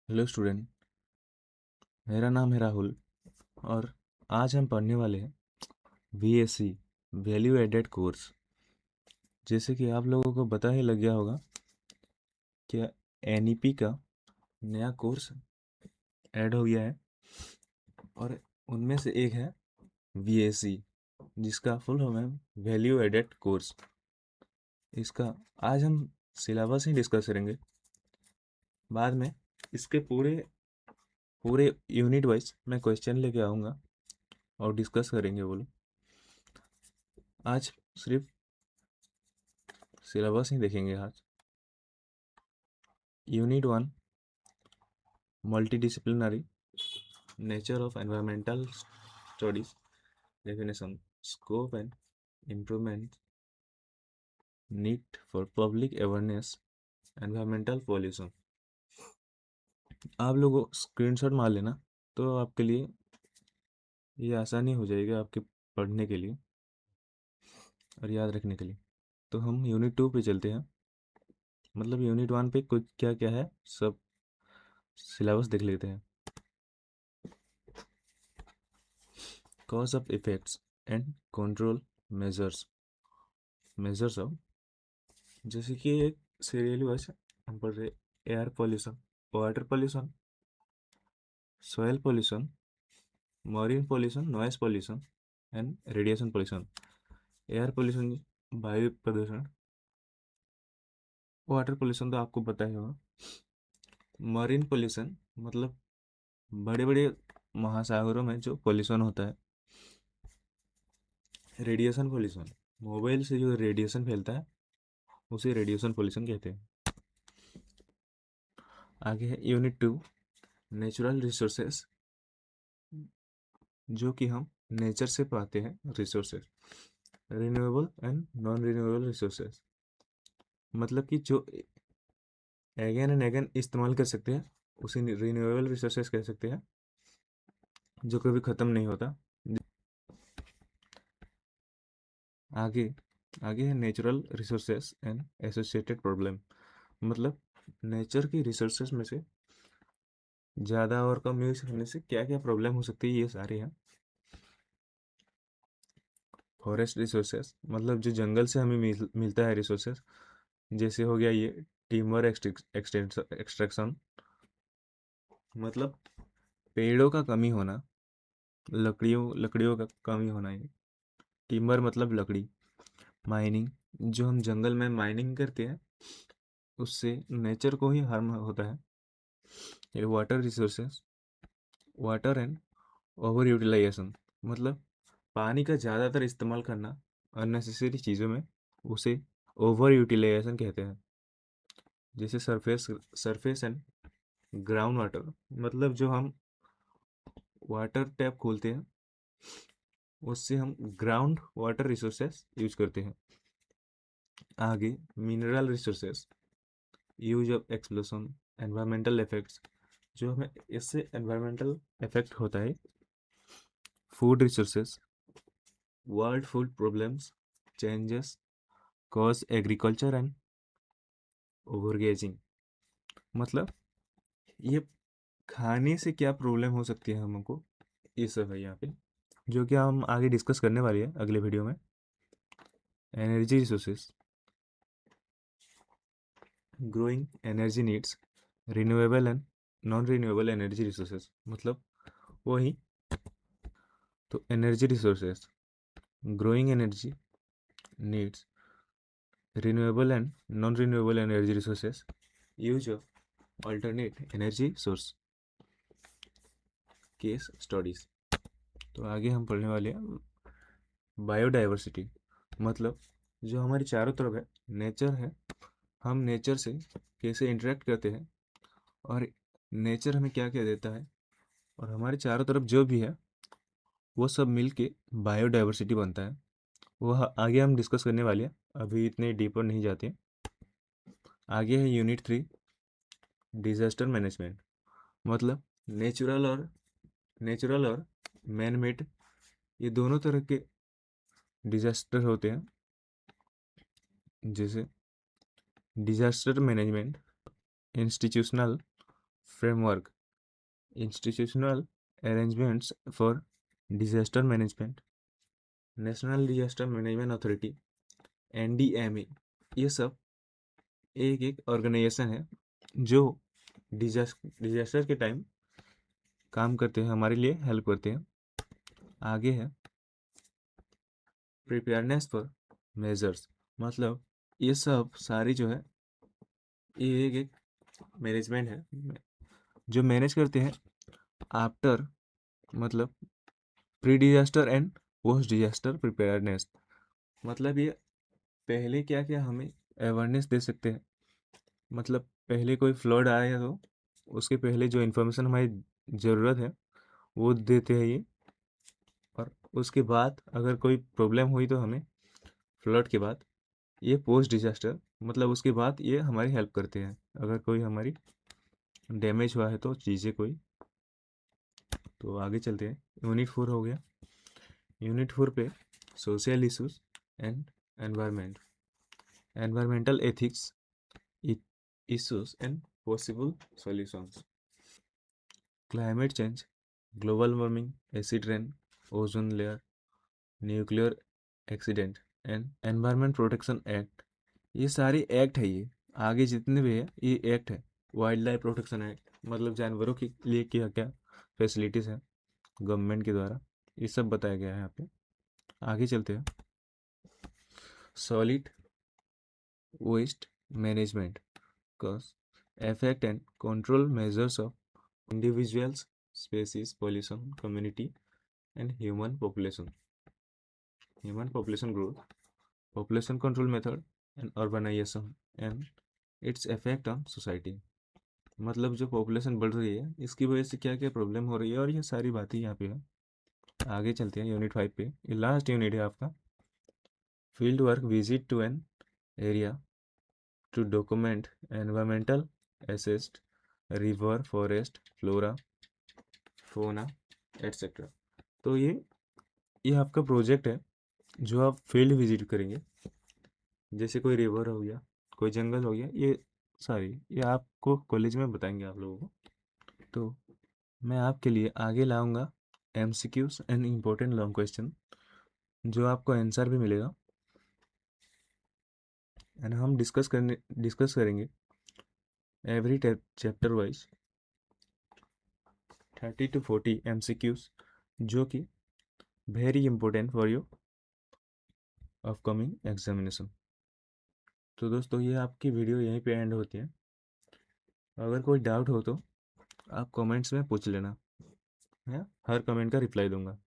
Hello student. मेरा नाम है राहुल और आज हम पढ़ने वाले हैं VSC वैल्यू एडेड कोर्स। जैसे कि आप लोगों को पता ही लग गया होगा कि NEP का नया कोर्स ऐड हो गया है और उनमें से एक है VSC, जिसका फुल फॉर्म है वैल्यू एडेड कोर्स। इसका आज हम सिलेबस ही डिस्कस करेंगे। बाद में इसके पूरे पूरे यूनिट वाइज मैं क्वेश्चन लेके आऊँगा और डिस्कस करेंगे। बोलो, आज सिर्फ सिलेबस ही देखेंगे। आज unit 1 multidisciplinary nature of environmental studies, definition, scope and improvement, need for public awareness, environmental pollution। आप लोगों स्क्रीनशॉट मार लेना तो आपके लिए ये आसानी हो जाएगी आपके पढ़ने के लिए और याद रखने के लिए। तो हम यूनिट 2 पे चलते हैं। मतलब यूनिट 1 पे कुछ क्या क्या है सब सिलेबस देख लेते हैं। Cause of effects and control measures. Measures of, जैसे कि एक सीरियली वाइज हम पढ़ रहे air pollution, water pollution, soil pollution, marine pollution, noise pollution and radiation pollution. Air pollution वायु प्रदूषण, वाटर पोल्यूशन तो आपको पता ही होगा। मरीन पोल्यूशन मतलब बड़े बड़े महासागरों में जो पोल्यूशन होता है। रेडिएशन पोल्यूशन, मोबाइल से जो रेडिएशन फैलता है उसे रेडिएशन पोल्यूशन कहते हैं। आगे है यूनिट 2 नेचुरल रिसोर्सेस, जो कि हम नेचर से पाते हैं resources. Renewable and non renewable resources, मतलब कि जो अगेन एंड अगेन इस्तेमाल कर सकते हैं उसे रिन्यूएबल रिसोर्सेज कह सकते हैं, जो कभी ख़त्म नहीं होता। आगे आगे है natural resources and associated problem, मतलब नेचर की रिसोर्सेज में से ज़्यादा और कम यूज करने से क्या क्या प्रॉब्लम हो सकती है, ये सारे हैं। फॉरेस्ट रिसोर्सेज मतलब जो जंगल से हमें मिलता है रिसोर्सेज, जैसे हो गया ये टिम्बर एक्सट्रैक्शन, मतलब पेड़ों का कमी होना, लकड़ियों लकड़ियों का कमी होना। ये टिम्बर मतलब लकड़ी। माइनिंग, जो हम जंगल में माइनिंग करते हैं उससे नेचर को ही हार्म होता है। ये water resources, water and over utilisation, मतलब पानी का ज़्यादातर इस्तेमाल करना अननेसेसरी चीज़ों में, उसे ओवर यूटिलाइजेशन कहते हैं। जैसे सरफेस एंड ग्राउंड वाटर, मतलब जो हम वाटर टैप खोलते हैं उससे हम ग्राउंड वाटर रिसोर्सेस यूज करते हैं। आगे mineral resources, use of explosion, environmental effects, जो हमें इससे एनवायरमेंटल इफेक्ट होता है। Food resources, world food problems, changes cause agriculture and overgrazing, मतलब ये खाने से क्या प्रॉब्लम हो सकती है हमको, ये सब है यहाँ पे, जो कि हम आगे डिस्कस करने वाले हैं अगले वीडियो में। Energy resources, growing energy needs, renewable and non renewable energy resources, मतलब वही। तो energy resources, growing energy needs, renewable and non renewable energy resources, use of alternate energy source, case studies. तो आगे हम पढ़ने वाले हैं बायोडाइवर्सिटी, मतलब जो हमारे चारों तरफ है नेचर है, हम नेचर से कैसे इंटरेक्ट करते हैं और नेचर हमें क्या क्या देता है, और हमारे चारों तरफ जो भी है वो सब मिल के बायोडाइवर्सिटी बनता है। वह आगे हम डिस्कस करने वाले हैं, अभी इतने डीपर नहीं जाते हैं। आगे है यूनिट 3 डिजास्टर मैनेजमेंट, मतलब नेचुरल और मैन मेड, ये दोनों तरह के डिजास्टर होते हैं। जैसे disaster management institutional framework, institutional arrangements for disaster management, national disaster management authority, NDMA, ये सब एक एक ऑर्गेनाइजेशन है जो डिजास्टर के टाइम काम करते हैं, हमारे लिए हेल्प करते हैं। आगे है प्रिपेयरनेस फॉर मेजर्स, मतलब ये सब सारी जो है ये एक एक मैनेजमेंट है जो मैनेज करते हैं आफ्टर, मतलब pre disaster and post disaster preparedness. मतलब ये पहले क्या क्या हमें अवेयरनेस दे सकते हैं, मतलब पहले कोई फ्लड आया तो उसके पहले जो इन्फॉर्मेशन हमारी ज़रूरत है वो देते हैं ये। और उसके बाद अगर कोई प्रॉब्लम हुई तो हमें फ्लड के बाद ये पोस्ट डिजास्टर, मतलब उसके बाद ये हमारी हेल्प करते हैं अगर कोई हमारी डैमेज हुआ है तो चीज़ें कोई। तो आगे चलते हैं, यूनिट 4 हो गया। यूनिट 4 पे social issues and environment, environmental ethics, issues and possible solutions, climate change, global warming, acid rain, ozone layer, nuclear accident and environment protection act. ये सारे एक्ट है, ये आगे जितने भी है ये एक्ट है। वाइल्ड लाइफ प्रोटेक्शन एक्ट, मतलब जानवरों के लिए क्या क्या फैसिलिटीज़ हैं गवर्नमेंट के द्वारा, ये सब बताया गया है यहाँ पे। आगे चलते हैं, solid waste management, cause affect and control measures of individuals, species, pollution, community, and human population growth, population control method, and urbanization, and its effect on society। मतलब जो पॉपुलेशन बढ़ रही है इसकी वजह से क्या क्या प्रॉब्लम हो रही है, और ये सारी बातें यहाँ पे है। आगे चलते हैं यूनिट 5 पे, ये लास्ट यूनिट है आपका। Field work visit to an area to document environmental assessed river, forest, flora, fauna, etc। तो ये आपका प्रोजेक्ट है जो आप फील्ड विजिट करेंगे, जैसे कोई रिवर हो गया, कोई जंगल हो गया, ये सारी ये आपको कॉलेज में बताएंगे आप लोगों को। तो मैं आपके लिए आगे लाऊंगा MCQs and important long question जो आपको आंसर भी मिलेगा, एंड हम डिस्कस करेंगे every chapter wise 30 to 40 MCQs जो कि very important for your upcoming examination. तो दोस्तों ये आपकी वीडियो यहीं पे एंड होती है। अगर कोई डाउट हो तो आप कमेंट्स में पूछ लेना, मैं हर कमेंट का रिप्लाई दूंगा।